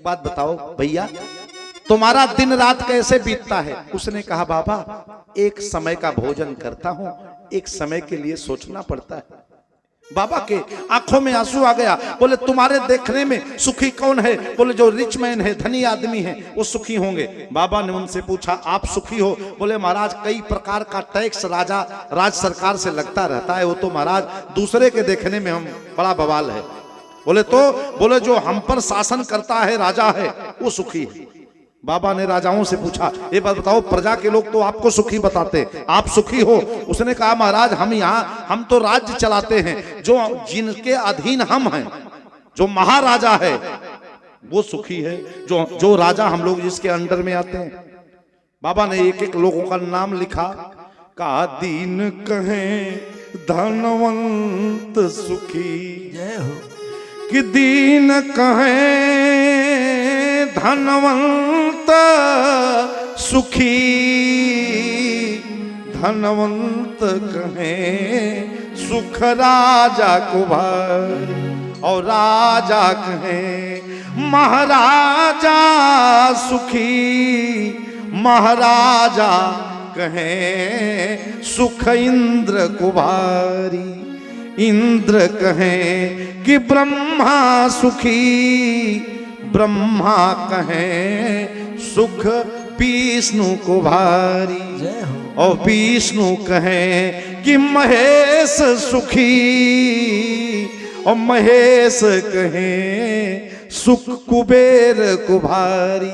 बात बताओ भैया, तुम्हारा दिन रात कैसे बीतता है? उसने कहा बाबा, एक समय का भोजन करता हूं, एक समय के लिए सोचना पड़ता है। बाबा के आंखों में आंसू आ गया। बोले तुम्हारे देखने में सुखी कौन है? बोले जो रिच मैन है, धनी आदमी है, वो सुखी होंगे। बाबा ने उनसे पूछा आप सुखी हो? बोले महाराज कई प्रकार का टैक्स राज सरकार से लगता रहता है, वो तो महाराज दूसरे के देखने में हम बड़ा बवाल है। बोले तो? बोले जो हम पर शासन करता है, राजा है, वो सुखी है। बाबा ने राजाओं से पूछा ये बात बताओ, प्रजा के लोग तो आपको सुखी बताते, आप सुखी हो? उसने कहा महाराज हम तो राज्य चलाते हैं, जो जिनके अधीन हम हैं, जो महाराजा है वो सुखी है, जो राजा हम लोग जिसके अंडर में आते हैं। बाबा ने एक एक लोगों का नाम लिखा। कहा दीन कहें धनवंत सुखी, जय हो, कि दीन कहें धनवंत सुखी, धनवंत कहें सुख राजा को भाई, और राजा कहें महाराजा सुखी, महाराजा कहें सुख इंद्र को भारी, इंद्र कहें कि ब्रह्मा सुखी, ब्रह्मा कहें सुख विष्णु को भारी, और विष्णु कहें कि महेश सुखी, और महेश कहें सुख कुबेर को भारी।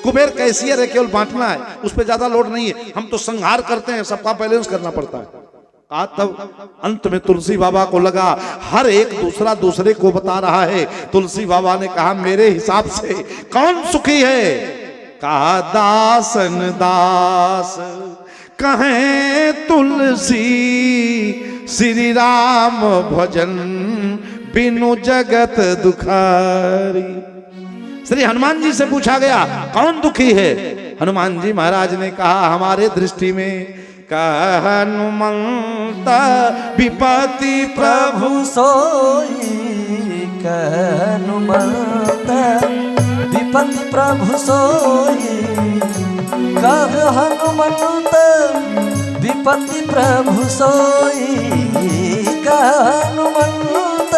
कुबेर कैसियर है, केवल बांटना है, उस पर ज्यादा लोड नहीं है। हम तो संहार करते हैं, सबका बैलेंस करना पड़ता है। तब अंत में तुलसी बाबा को लगा हर एक दूसरा दूसरे को बता रहा है। तुलसी बाबा ने कहा मेरे हिसाब से कौन सुखी है? कहा दासन दास कहें तुलसी, श्री राम भजन बिनु जगत दुखारी। श्री हनुमान जी से पूछा गया कौन दुखी है? हनुमान जी महाराज ने कहा हमारे दृष्टि में हनुमंत विपत्ति प्रभु सोई, हनुमंत विपत्ति प्रभु सोई, कह हनुमंत विपत्ति प्रभु सोई, कह हनुमंत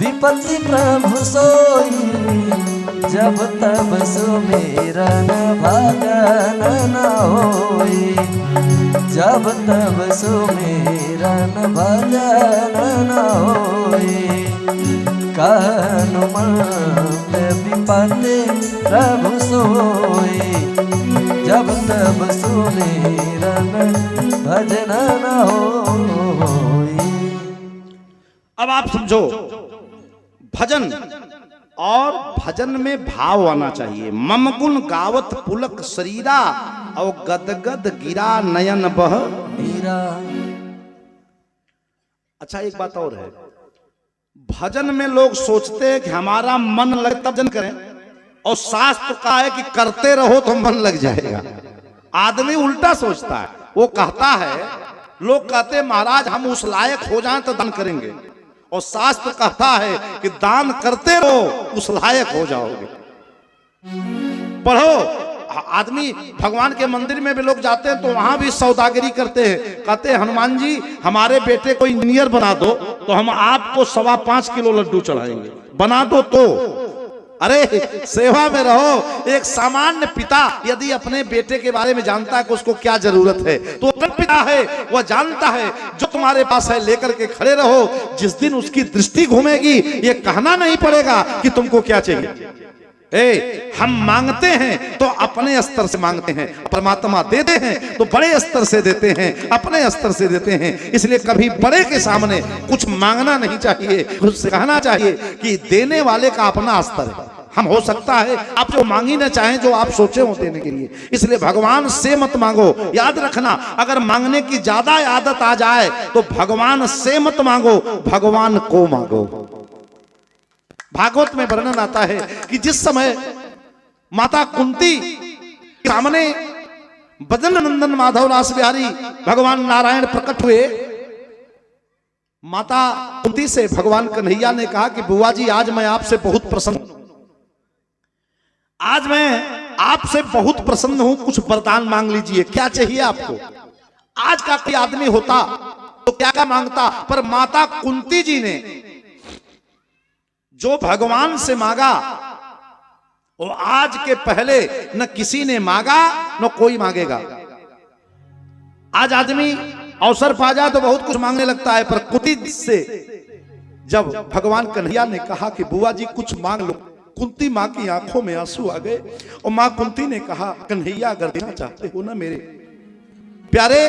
विपत्ति प्रभु सोई, जब तब सुमिरन भजन न होई, जब तब सुमिरन भजन न होई, हनुमंत विपत्ति प्रभु सोई, जब तब सुमिरन भजन न होई। अब आप समझो, भजन और भजन में भाव आना चाहिए। मम गुण गावत पुलक शरीरा, और गदगद गिरा नयन बह नीरा। अच्छा एक बात और है, भजन में लोग सोचते हैं कि हमारा मन लगे तब भजन करें, और शास्त्र कहा है कि करते रहो तो मन लग जाएगा। आदमी उल्टा सोचता है, वो कहता है, लोग कहते हैं महाराज हम उस लायक हो जाएं तो दान करेंगे, और शास्त्र कहता है कि दान करते रहो उस लायक हो जाओगे। पढ़ो, आदमी भगवान के मंदिर में भी लोग जाते हैं तो वहां भी सौदागरी करते हैं। कहते हैं हनुमान जी हमारे बेटे को इंजीनियर बना दो तो हम आपको 5.25 किलो लड्डू चढ़ाएंगे, बना दो तो। अरे सेवा में रहो। एक सामान्य पिता यदि अपने बेटे के बारे में जानता है कि उसको क्या जरूरत है, तो पिता है वह जानता है जो तुम्हारे पास है लेकर के खड़े रहो। जिस दिन उसकी दृष्टि घूमेगी ये कहना नहीं पड़ेगा कि तुमको क्या चाहिए। हम मांगते हैं तो अपने स्तर से मांगते हैं, परमात्मा देते हैं तो बड़े स्तर से देते हैं, अपने स्तर से देते हैं। इसलिए कभी बड़े के सामने कुछ मांगना नहीं चाहिए, कुछ कहना चाहिए कि देने वाले का अपना स्तर है। हम हो सकता है आप जो मांग ही ना चाहें जो आप सोचे हो देने के लिए, इसलिए भगवान से मत मांगो। याद रखना, अगर मांगने की ज्यादा आदत आ जाए तो भगवान से मत मांगो, भगवान को मांगो। भागवत में वर्णन आता है कि जिस समय माता कुंती के सामने बदन नंदन माधव रास बिहारी भगवान नारायण प्रकट हुए, माता कुंती से भगवान कन्हैया ने कहा कि बुआ जी आज मैं आपसे बहुत प्रसन्न हूं। आज मैं आपसे बहुत प्रसन्न हूं, कुछ वरदान मांग लीजिए। क्या चाहिए आपको? आज का कोई आदमी होता तो क्या क्या मांगता, पर माता कुंती जी ने जो भगवान से मांगा वो आज के पहले न किसी ने मांगा न कोई मांगेगा। आज आदमी अवसर पा जाए तो बहुत कुछ मांगने लगता है, पर कुंती से जब भगवान कन्हैया ने कहा कि बुआ जी कुछ मांग लो, कुंती मां की आंखों में आंसू आ गए और मां कुंती ने कहा कन्हैया अगर देना चाहते हो ना मेरे प्यारे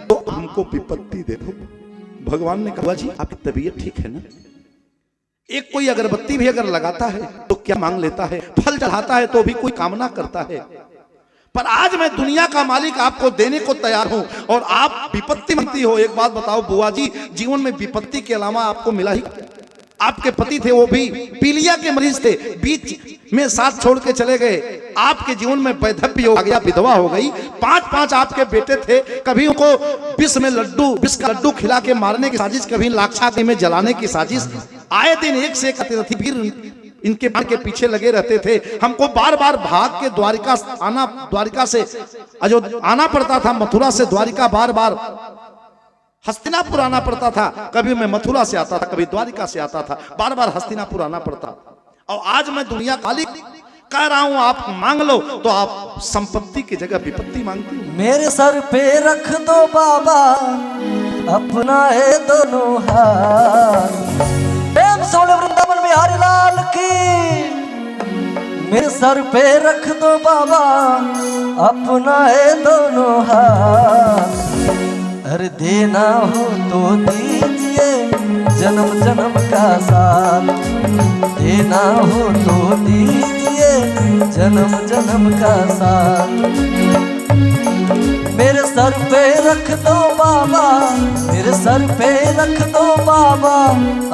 तो हमको विपत्ति दे दो। भगवान ने कहा जी आपकी तबीयत ठीक है ना? एक कोई अगरबत्ती भी अगर लगाता है तो क्या मांग लेता है, फल चढ़ाता है तो भी कोई कामना करता है, पर आज मैं दुनिया का मालिक आपको देने को तैयार हूं और आप विपत्ति मांगती हो। एक बात बताओ बुआ जी, जीवन में विपत्ति के अलावा आपको मिला ही? आपके पति थे वो भी पीलिया के मरीज थे, बीच में साथ छोड़ के चले गए। आपके जीवन में वैधव्य हो गया, विधवा हो गई। 5-5 आपके बेटे थे, कभी उनको विष का लड्डू खिला के मारने की साजिश, कभी लाक्षागृह में जलाने की साजिश। आए दिन एक से एक अतिरथी इनके बाण के पीछे लगे रहते थे। हमको बार बार भाग के द्वारिका से आना पड़ता था, मथुरा से द्वारिका बार बार हस्तिनापुर आना पड़ता था। कभी मैं मथुरा से आता था, कभी द्वारिका से आता था, बार बार हस्तिनापुर आना पड़ता। और आज मैं दुनिया कालिक कह रहा हूं आप मांग लो तो आप संपत्ति की जगह विपत्ति मांगती हो। मेरे सर पे रख दो बाबा अपना है दोनों हाथ, प्रेम से बोले वृंदावन बिहारी लाल की। मेरे सर पे रख दो बाबा अपना है दोनों हाथ, अरे देना हो तो दीजिए जन्म जन्म का साथ, देना हो तो दीजिए जन्म जन्म का साथ। मेरे सर पे रख दो बाबा, मेरे सर पे रख दो बाबा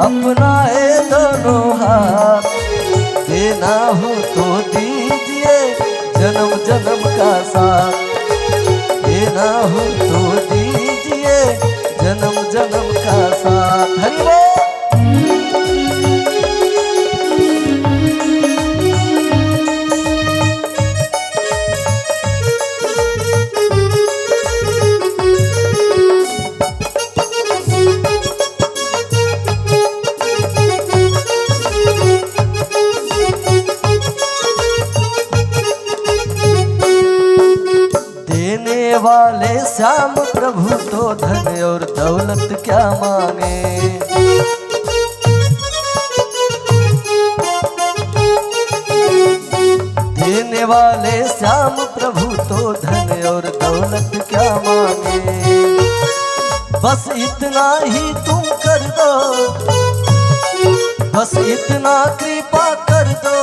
अपना है दोनों हाथ, देना हो तो दीजिए जन्म जन्म का साथ, देना हो तो दीजिए जन्म जन्म का साथ। हरि बोल। वाले श्याम प्रभु तो धन और दौलत क्या मांगे, देने वाले श्याम प्रभु तो धन और दौलत क्या मांगे। बस इतना ही तुम कर दो, बस इतना कृपा कर दो,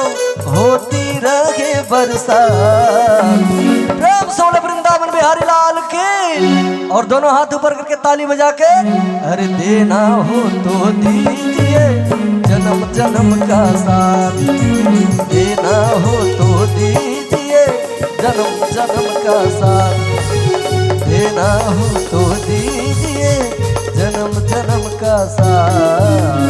होती रहे बरसात। प्रेम से बोले वृंदावन बिहारी लाल के। और दोनों हाथ ऊपर करके ताली बजा के, अरे देना हो तो दीजिए जन्म जन्म का साथ, देना हो तो दीजिए जन्म जन्म का साथ, देना हो तो दीजिए जन्म जन्म का साथ।